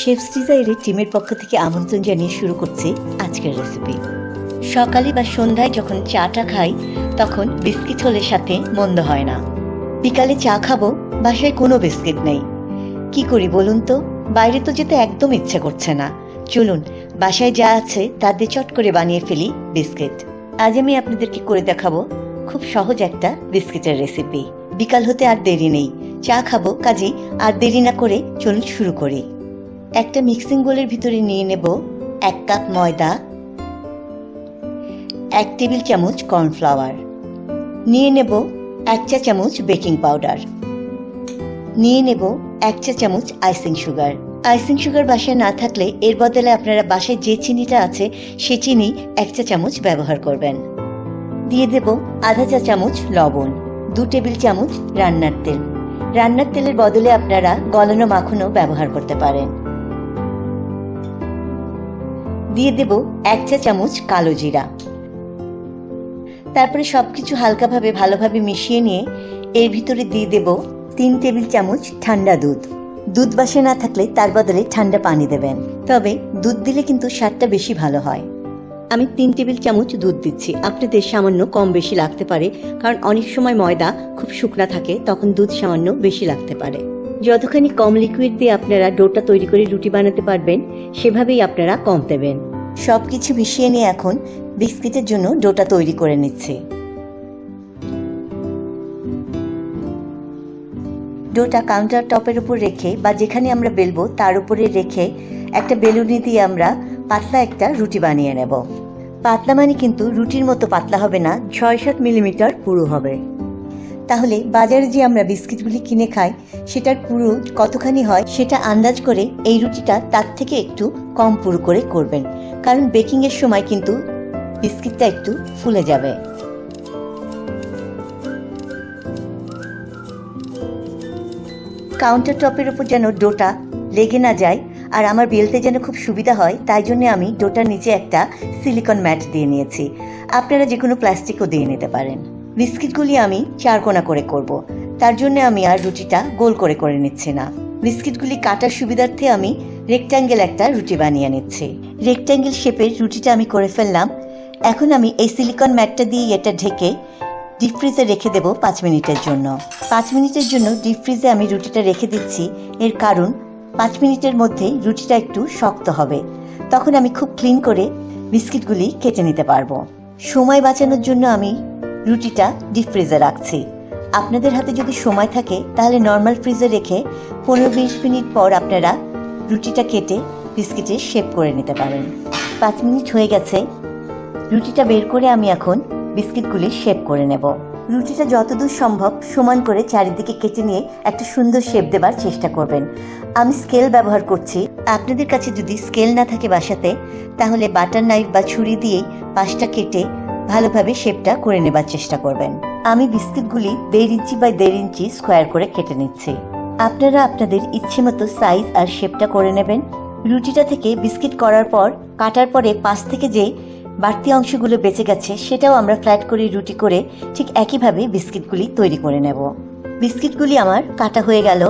Chefs ডিজায়ারের টিমের পক্ষ থেকে আমন্ত্রণ জানিয়ে শুরু করছি আজকের রেসিপি। সকালে বা সন্ধ্যায় যখন চাটা খাই তখন বিস্কিট হলে সাথে মন্দ হয় না। বিকালে চা খাবো, বাসায় কোনো বিস্কিট নেই, কি করি বলুন তো? বাইরে তো যেতে একদম ইচ্ছে করছে না। চলুন বাসায় যা আছে তা দিয়ে চট করে বানিয়ে ফেলি বিস্কিট। আজ আমি আপনাদেরকে করে দেখাবো খুব সহজ একটা বিস্কিটের রেসিপি। বিকাল হতে আর দেরি নেই, চা খাবো, কাজেই আর দেরি না করে চলুন শুরু করি। একটা মিক্সিং বোলের ভিতরে নিয়ে নেব 1 কাপ ময়দা, 1 টেবিল চামচ কর্নফ্লাওয়ার, নিয়ে নেব 1 চা চামচ বেকিং পাউডার, নিয়ে নেব 1 চা চামচ আইসিং সুগার। আইসিং সুগার বাসায় না থাকলে এর বদলে আপনারা বাসায় যে চিনিটা আছে সে চিনি 1 চা চামচ ব্যবহার করবেন। দিয়ে দেব আধা চা চামচ লবণ, 2 টেবিল চামচ রান্নার তেল। রান্নার তেলের বদলে আপনারা গলানো মাখনও ব্যবহার করতে পারেন। দিয়ে দেব 1 চা চামচ কালো জিরা। তারপরে সবকিছু হালকাভাবে ভালোভাবে মিশিয়ে নিয়ে এর ভিতরে দিয়ে দেব 3 টেবিল চামচ ঠান্ডা দুধ। দুধ বাসায় না থাকলে তার বদলে ঠান্ডা পানি দেবেন, তবে দুধ দিলে কিন্তু স্বাদটা বেশি ভালো হয়। আমি 3 টেবিল চামচ দুধ দিচ্ছি, আপনাদের সামান্য কম বেশি লাগতে পারে, কারণ অনেক সময় ময়দা খুব শুকনা থাকে, তখন দুধ সামান্য বেশি লাগতে পারে। যতখানি কম লিকুইড দিয়ে আপনারা ডোটা তৈরি করে রুটি বানাতে পারবেন সেভাবেই আপনারা কম দেবেন। সবকিছু মিশিয়ে নিয়ে এখন বিস্কিটের জন্য ডোটা তৈরি করে নিচ্ছি। ডোটা কাউন্টার টপের উপর রেখে বা যেখানে আমরা বেলবো তার উপরে রেখে একটা বেলুনি দিয়ে আমরা পাতলা একটা রুটি বানিয়ে নেব। পাতলা মানে কিন্তু রুটির মতো পাতলা হবে না, 6-7 মিলিমিটার পুরু হবে। তাহলে বাজারে যে আমরা বিস্কিটগুলি কিনে খাই সেটার পুরু কতখানি হয় সেটা আন্দাজ করে এই রুটিটা তার থেকে একটু কম পুরু করে করবেন, কারণ বেকিংয়ের সময় কিন্তু বিস্কিটটা একটু ফুলে যাবে। কাউন্টার টপের উপর যেন ডোটা লেগে না যায় আর আমার বেলতে যেন খুব সুবিধা হয়, তাই জন্য আমি ডোটার নিচে একটা সিলিকন ম্যাট দিয়ে নিয়েছি। আপনারা যে কোনো প্লাস্টিকও দিয়ে নিতে পারেন। বিস্কিটগুলি আমি 4 কোণা করে করব, তার জন্য আমি আর রুটিটা গোল করে করে নিচ্ছি না। বিস্কিটগুলি কাটার সুবিধার্থে আমি রেক্ট্যাঙ্গেল একটা রুটি বানিয়ে নিচ্ছি। রেক্ট্যাঙ্গেল শেপের রুটিটা আমি করে ফেললাম। এখন আমি এই সিলিকন ম্যাটটা দিয়ে এটা ঢেকে ডিপ ফ্রিজে রেখে দেব 5 মিনিটের জন্য। 5 মিনিটের জন্য ডিপ ফ্রিজে আমি রুটিটা রেখে দিচ্ছি, এর কারণ 5 মিনিটের মধ্যে রুটিটা একটু শক্ত হবে, তখন আমি খুব ক্লিন করে বিস্কিটগুলি কেটে নিতে পারবো। সময় বাঁচানোর জন্য আমি রুটিটা ডিপ ফ্রিজে রাখছি। আপনাদের হাতে যদি সময় থাকে তাহলে নর্মাল ফ্রিজে রেখে 15-20 মিনিট পর আপনারা রুটিটা কেটে বিস্কিটের শেপ করে নিতে পারেন। 5 মিনিট হয়ে গেছে, রুটিটা বের করে আমি এখন বিস্কিটগুলি শেপ করে নেব। রুটিটা যতদূর সম্ভব সমান করে চারিদিকে কেটে নিয়ে একটা সুন্দর শেপ দেবার চেষ্টা করবেন। আমি স্কেল ব্যবহার করছি, আপনাদের কাছে যদি স্কেল না থাকে বাসাতে তাহলে বাটার নাইফ বা ছুরি দিয়েই পাশটা কেটে ভালোভাবে শেপটা করে নেবার চেষ্টা করবেন। আমি বিস্কিটগুলি 1.5 ইঞ্চি বাই 1.5 ইঞ্চি স্কোয়ার করে কেটে নিচ্ছি। আপনারা আপনাদের ইচ্ছে মতো সাইজ আর শেপটা করে নেবেন। রুটিটা থেকে বিস্কিট করার পর কাটার পরে পাশ থেকে যে বাড়তি অংশগুলো বেঁচে গেছে সেটাও আমরা ফ্ল্যাট করে রুটি করে ঠিক একইভাবে বিস্কিটগুলি তৈরি করে নেব। বিস্কিটগুলি আমার কাটা হয়ে গেল।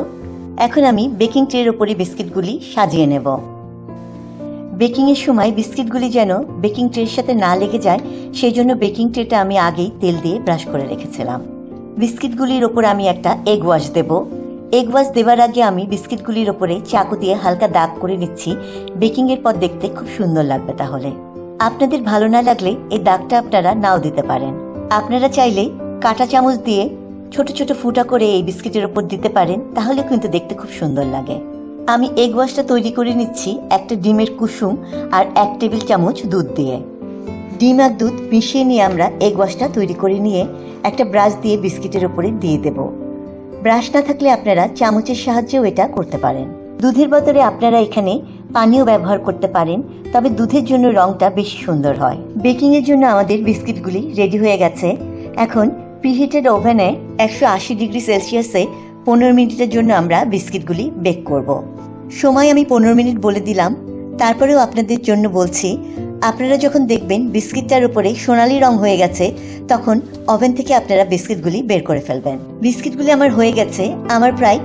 এখন আমি বেকিং ট্রের ওপরে বিস্কিটগুলি সাজিয়ে নেব। বেকিংয়ের সময় বিস্কিটগুলি যেন বেকিং ট্রের সাথে না লেগে যায় সেই জন্য বেকিং ট্রেটা আমি আগেই তেল দিয়ে ব্রাশ করে রেখেছিলাম। বিস্কিটগুলির ওপর আমি একটা এগ ওয়াশ দেব। এগ ওয়াশ দেওয়ার আগে আমি বিস্কিটগুলির ওপরে চাকু দিয়ে হালকা দাগ করে নিচ্ছি, বেকিংয়ের পর দেখতে খুব সুন্দর লাগবে। তাহলে আপনাদের ভালো না লাগলে এই দাগটা আপনারা নাও দিতে পারেন। আপনারা চাইলে কাঁটা চামচ দিয়ে ছোট ছোট ফুটা করে এই বিস্কিটের ওপর দিতে পারেন, তাহলে কিন্তু দেখতে খুব সুন্দর লাগে। আমি এগ ওয়াশটা তৈরি করে নিচ্ছি একটা ডিমের কুসুম আর 1 টেবিল চামচ দুধ দিয়ে। ডিম আর দুধ মিশিয়ে নিয়ে আমরা এগ ওয়াশটা তৈরি করে নিয়ে একটা ব্রাশ দিয়ে বিস্কিটের ওপরে দিয়ে দেব। ব্রাশ না থাকলে আপনারা চামচের সাহায্যেও এটা করতে পারেন। দুধের বদলে আপনারা এখানে পানিও ব্যবহার করতে পারেন, তবে দুধের জন্য রংটা বেশি সুন্দর হয়। বেকিংয়ের জন্য আমাদের বিস্কিটগুলি রেডি হয়ে গেছে। এখন প্রিহিটেড ওভেনে 180 ডিগ্রি সেলসিয়াসে 15 মিনিটের জন্য আমরা বিস্কিটগুলি বেক করব। সময় আমি 15 মিনিট বলে দিলাম, তারপরেও আপনাদের জন্য বলছি, আপনারা যখন দেখবেন বিস্কিটটার উপরে সোনালি রং হয়ে গেছে তখন ওভেন থেকে আপনারা বিস্কিটগুলি বের করে ফেলবেন। বিস্কিটগুলি আমার হয়ে গেছে, আমার প্রায়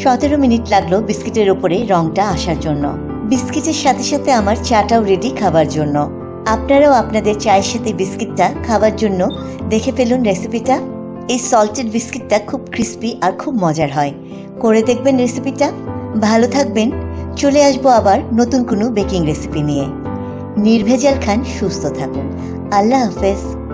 17 মিনিট লাগলো বিস্কিটের উপরে রংটা আসার জন্য। বিস্কিটের সাথে সাথে আমার চাটাও রেডি খাবার জন্য। আপনারাও আপনাদের চায়ের সাথে বিস্কিটটা খাবার জন্য দেখে ফেলুন রেসিপিটা। এই সল্টেড বিস্কিটটা খুব ক্রিস্পি আর খুব মজার হয়। করে দেখবেন রেসিপিটা। ভালো থাকবেন। চলে আসবো আবার নতুন কোনো বেকিং রেসিপি নিয়ে। নির্ভেজাল খান, সুস্থ থাকুন। আল্লাহ হাফেজ।